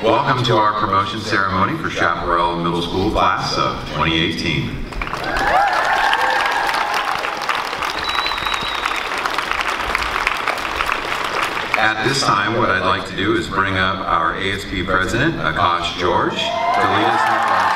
Welcome to our promotion ceremony for Chaparral Middle School class of 2018. At this time, what I'd like to do is bring up our ASP President, Akash George, to lead us in the class.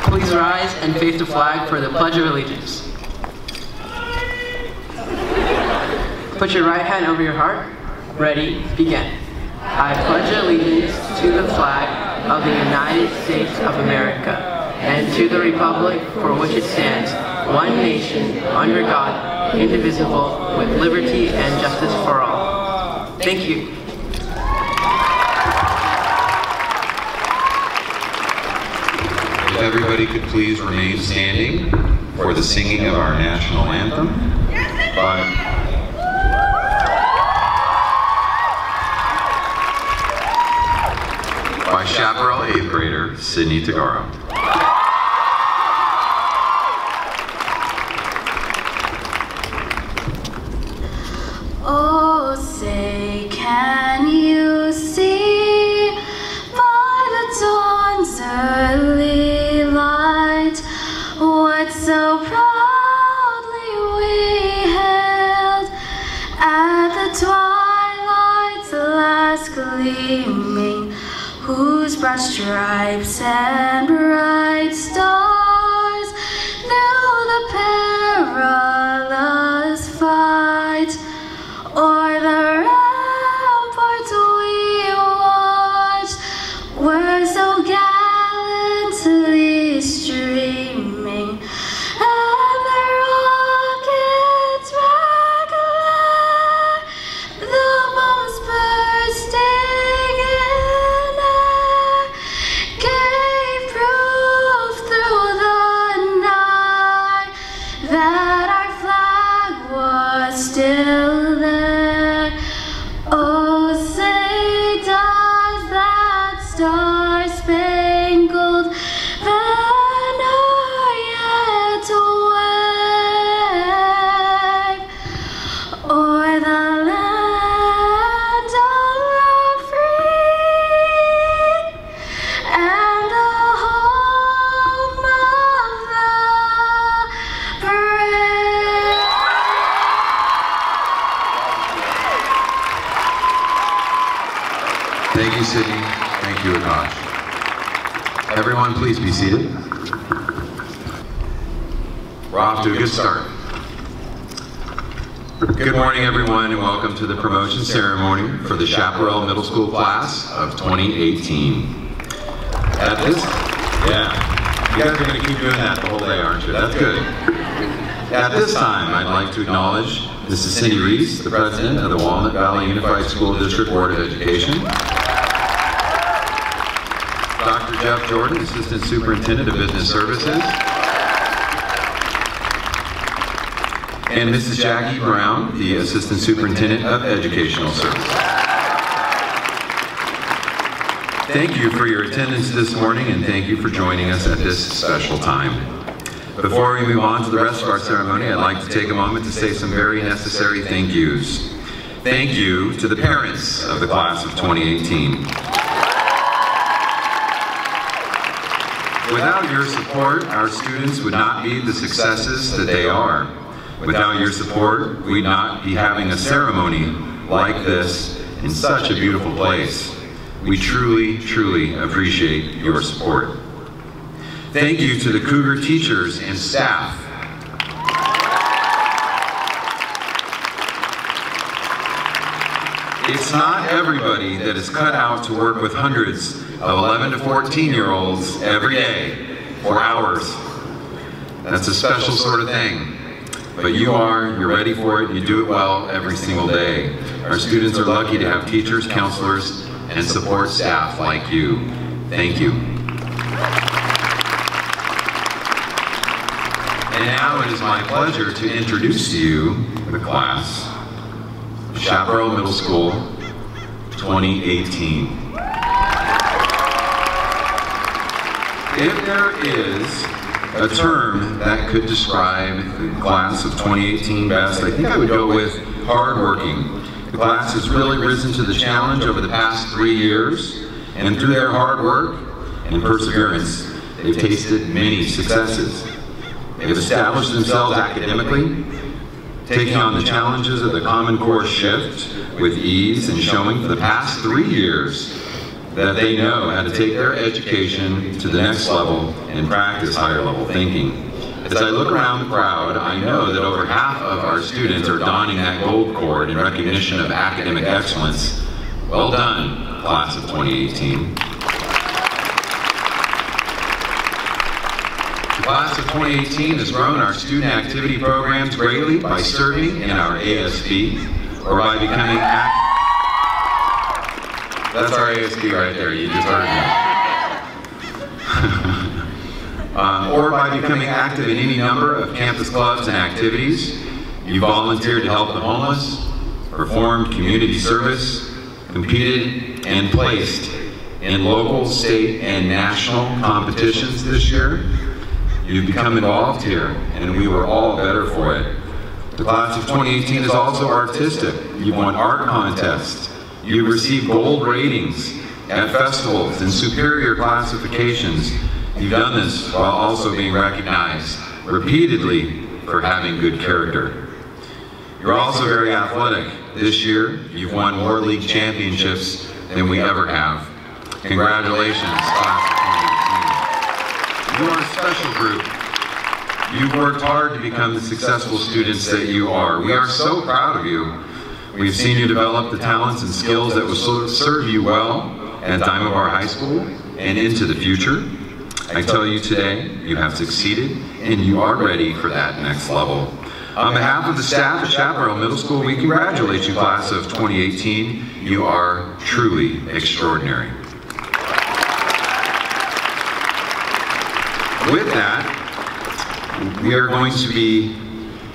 Please rise and face the flag for the Pledge of Allegiance. Put your right hand over your heart. Ready, begin. I pledge allegiance to the flag of the United States of America and to the republic for which it stands, one nation, under God, indivisible, with liberty and justice for all. Thank you. If everybody could please remain standing for the singing of our national anthem. By Chaparral 8th grader, Sydney Tagaro. Oh, say, can you see by the dawn's early light what so proudly we hailed at the twilight's last gleaming, whose broad stripes and bright stars through the perilous fight o'er the ramparts we watched were so gallantly streaming, and the rockets regular, the bombs bursting in air, gave proof through the night that our flag was still there. Oh, say, does that star-spangled banner yet wave o'er the land of the free and the home of the brave? Thank you, Sydney. Thank you, Akash. Everyone, please be seated. We're off to a good start. Good morning, everyone, and welcome to the promotion ceremony for the Chaparral Middle School class of 2018. At this, you guys are going to keep doing that the whole day, aren't you? That's good. At this time, I'd like to acknowledge Mrs. Cindy Reese, the President of the Walnut Valley Unified School District Board of Education, Dr. Jeff Jordan, Assistant Superintendent of Business Services, and Mrs. Jackie Brown, the Assistant Superintendent of Educational Services. Thank you for your attendance this morning, and thank you for joining us at this special time. Before we move on to the rest of our ceremony, I'd like to take a moment to say some very necessary thank yous. Thank you to the parents of the class of 2018. Without your support, our students would not be the successes that they are. Without your support, we'd not be having a ceremony like this in such a beautiful place. We truly, truly appreciate your support. Thank you to the Cougar teachers and staff. It's not everybody that is cut out to work with hundreds of 11 to 14-year-olds every day for hours. That's a special sort of thing. But you're ready for it, and you do it well every single day. Our students are lucky to have teachers, counselors, and support staff like you. Thank you. And now it is my pleasure to introduce to you the class, Chaparral Middle School 2018. If there is a term that could describe the class of 2018 best, I think I would go with hardworking, The class has really risen to the challenge over the past 3 years, and through their hard work and perseverance, they've tasted many successes. They've established themselves academically, taking on the challenges of the Common Core shift with ease and showing for the past 3 years that they know how to take their education to the next level and practice higher level thinking. As I look around the crowd, I know that over half of our students are donning that gold cord in recognition of academic excellence. Well done, class of 2018. The class of 2018 has grown our student activity programs greatly by serving in our ASB or by becoming That's our ASB right there, you just heard me. Or by becoming active in any number of campus clubs and activities. You volunteered to help the homeless, performed community service, competed and placed in local, state, and national competitions this year. You've become involved here, and we were all better for it. The class of 2018 is also artistic. You've won art contests. You've received gold ratings at festivals and superior classifications. You've done this while also being recognized repeatedly for having good character. You're also very athletic. This year, you've won more league championships than we ever have. Congratulations, class of 2018. You are a special group. You've worked hard to become the successful students that you are. We are so proud of you. We've seen you develop the talents and skills that will serve you well at Diamond Bar High School and into the future. I tell you today, you have succeeded and you are ready for that next level. On behalf of the staff at Chaparral Middle School, we congratulate you, class of 2018. You are truly extraordinary. With that, we are going to be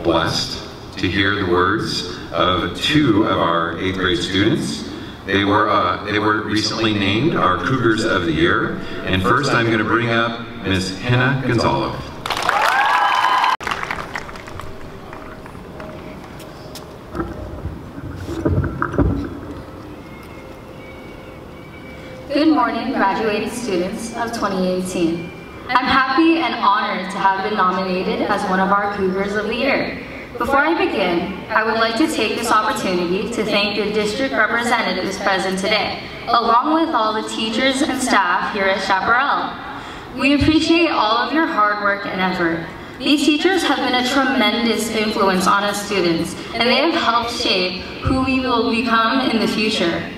blessed to hear the words of 2 of our 8th grade students. They were recently named our Cougars of the Year. And first I'm going to bring up Ms. Hannah Gonzalo. Good morning, graduating students of 2018. I'm happy and honored to have been nominated as one of our Cougars of the Year. Before I begin, I would like to take this opportunity to thank the district representatives present today, along with all the teachers and staff here at Chaparral. We appreciate all of your hard work and effort. These teachers have been a tremendous influence on us students, and they have helped shape who we will become in the future.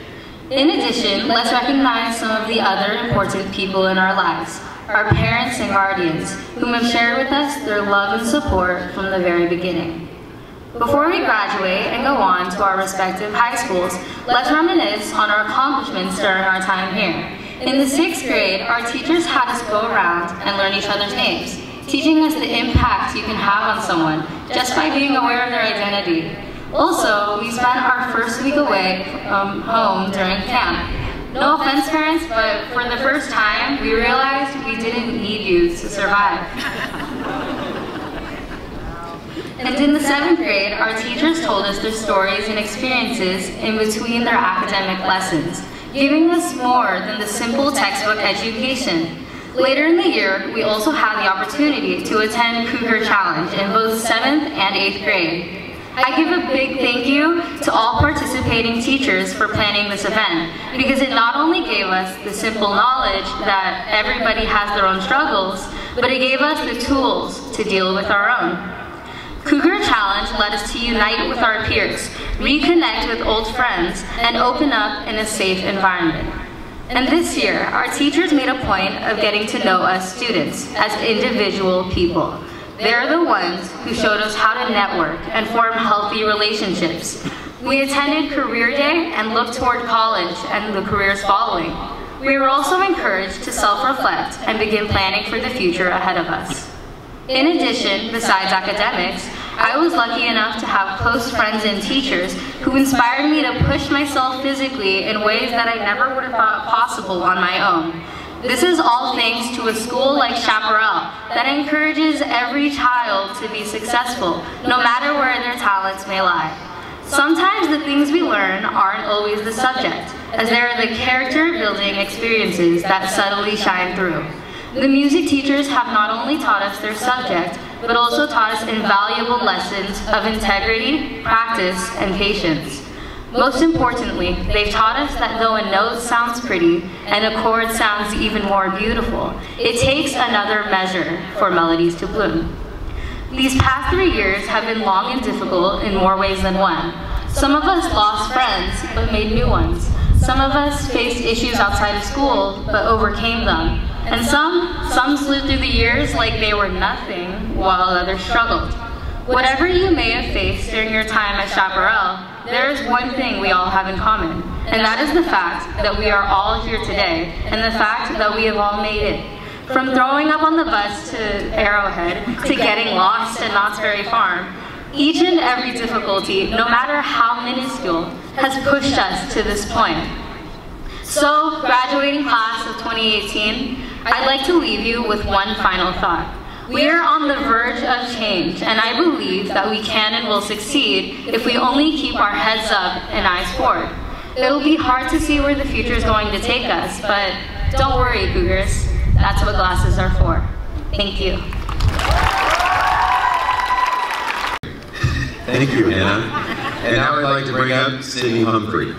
In addition, let's recognize some of the other important people in our lives. Our parents and guardians, whom have shared with us their love and support from the very beginning. Before we graduate and go on to our respective high schools, let's reminisce on our accomplishments during our time here. In the 6th grade, our teachers had us go around and learn each other's names, teaching us the impact you can have on someone just by being aware of their identity. Also, we spent our first week away from home during camp. No offense, parents, but for the first time, we realized we didn't need you to survive. And in the 7th grade, our teachers told us their stories and experiences in between their academic lessons, giving us more than the simple textbook education. Later in the year, we also had the opportunity to attend Cougar Challenge in both 7th and 8th grade. I give a big thank you to all participating teachers for planning this event, because it not only gave us the simple knowledge that everybody has their own struggles, but it gave us the tools to deal with our own. Cougar Challenge led us to unite with our peers, reconnect with old friends, and open up in a safe environment. And this year, our teachers made a point of getting to know us students as individual people. They're the ones who showed us how to network and form healthy relationships. We attended Career Day and looked toward college and the careers following. We were also encouraged to self-reflect and begin planning for the future ahead of us. In addition, besides academics, I was lucky enough to have close friends and teachers who inspired me to push myself physically in ways that I never would have thought possible on my own. This is all thanks to a school like Chaparral that encourages every child to be successful, no matter where their talents may lie. Sometimes the things we learn aren't always the subject, as there are the character-building experiences that subtly shine through. The music teachers have not only taught us their subject, but also taught us invaluable lessons of integrity, practice, and patience. Most importantly, they've taught us that though a note sounds pretty and a chord sounds even more beautiful, it takes another measure for melodies to bloom. These past 3 years have been long and difficult in more ways than one. Some of us lost friends, but made new ones. Some of us faced issues outside of school, but overcame them. And some slid through the years like they were nothing, while others struggled. Whatever you may have faced during your time at Chaparral, there is one thing we all have in common, and that is the fact that we are all here today, and the fact that we have all made it. From throwing up on the bus to Arrowhead, to getting lost at Knott's Berry Farm, each and every difficulty, no matter how minuscule, has pushed us to this point. So, graduating class of 2018, I'd like to leave you with one final thought. We are on the verge of change, and I believe that we can and will succeed if we only keep our heads up and eyes forward. It'll be hard to see where the future is going to take us, but don't worry, Cougars. That's what glasses are for. Thank you. Thank you, Anna. And now I'd like to bring up Sydney Humphrey.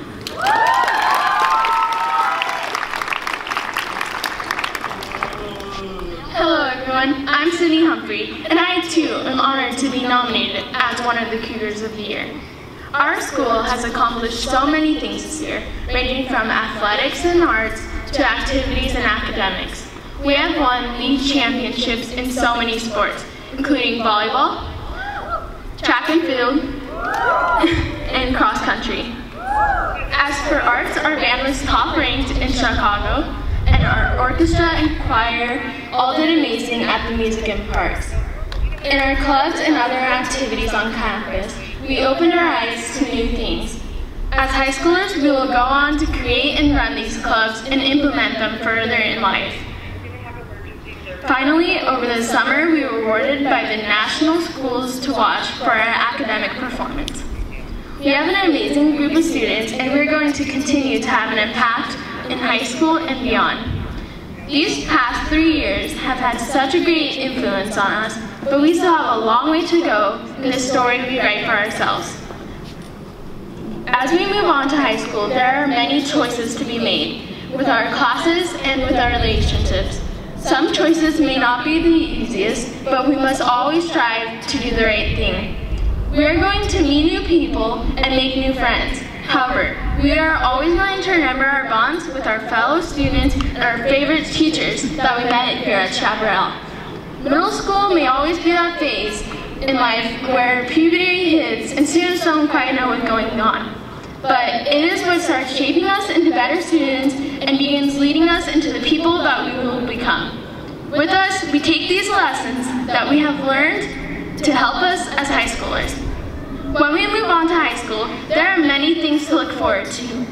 Hello everyone, I'm Sydney Humphrey, and I too am honored to be nominated as one of the Cougars of the Year. Our school has accomplished so many things this year, ranging from athletics and arts to activities and academics. We have won league championships in so many sports, including volleyball, track and field, and cross country. As for arts, our band was top ranked in Chicago, and our orchestra and choir all did amazing at the Music in Parks. In our clubs and other activities on campus, we opened our eyes to new things. As high schoolers, we will go on to create and run these clubs and implement them further in life. Finally, over the summer, we were awarded by the National Schools to Watch for our academic performance. We have an amazing group of students, and we're going to continue to have an impact in high school and beyond. These past 3 years have had such a great influence on us, but we still have a long way to go in the story we write for ourselves. As we move on to high school, there are many choices to be made with our classes and with our relationships. Some choices may not be the easiest, but we must always strive to do the right thing. We are going to meet new people and make new friends. However, we are always going to remember our bonds with our fellow students and our favorite teachers that we met here at Chaparral. Middle school may always be that phase in life where puberty hits and students don't quite know what's going on. But it is what starts shaping us into better students and begins leading us into the people that we will become. With us, we take these lessons that we have learned to help us as high schoolers. When we move on to high school, there are many things to look forward to,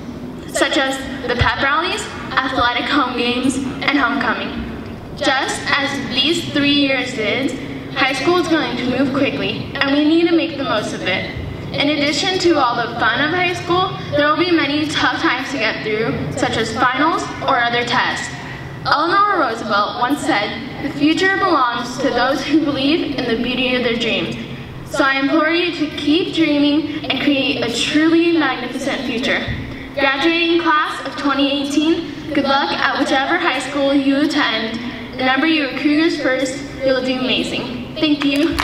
such as the pep rallies, athletic home games, and homecoming. Just as these 3 years did, high school is going to move quickly, and we need to make the most of it. In addition to all the fun of high school, there will be many tough times to get through, such as finals or other tests. Eleanor Roosevelt once said, "The future belongs to those who believe in the beauty of their dreams." So I implore you to keep dreaming and create a truly magnificent future. Graduating class of 2018, good luck at whichever high school you attend. Remember, you are Cougars first. You'll do amazing. Thank you.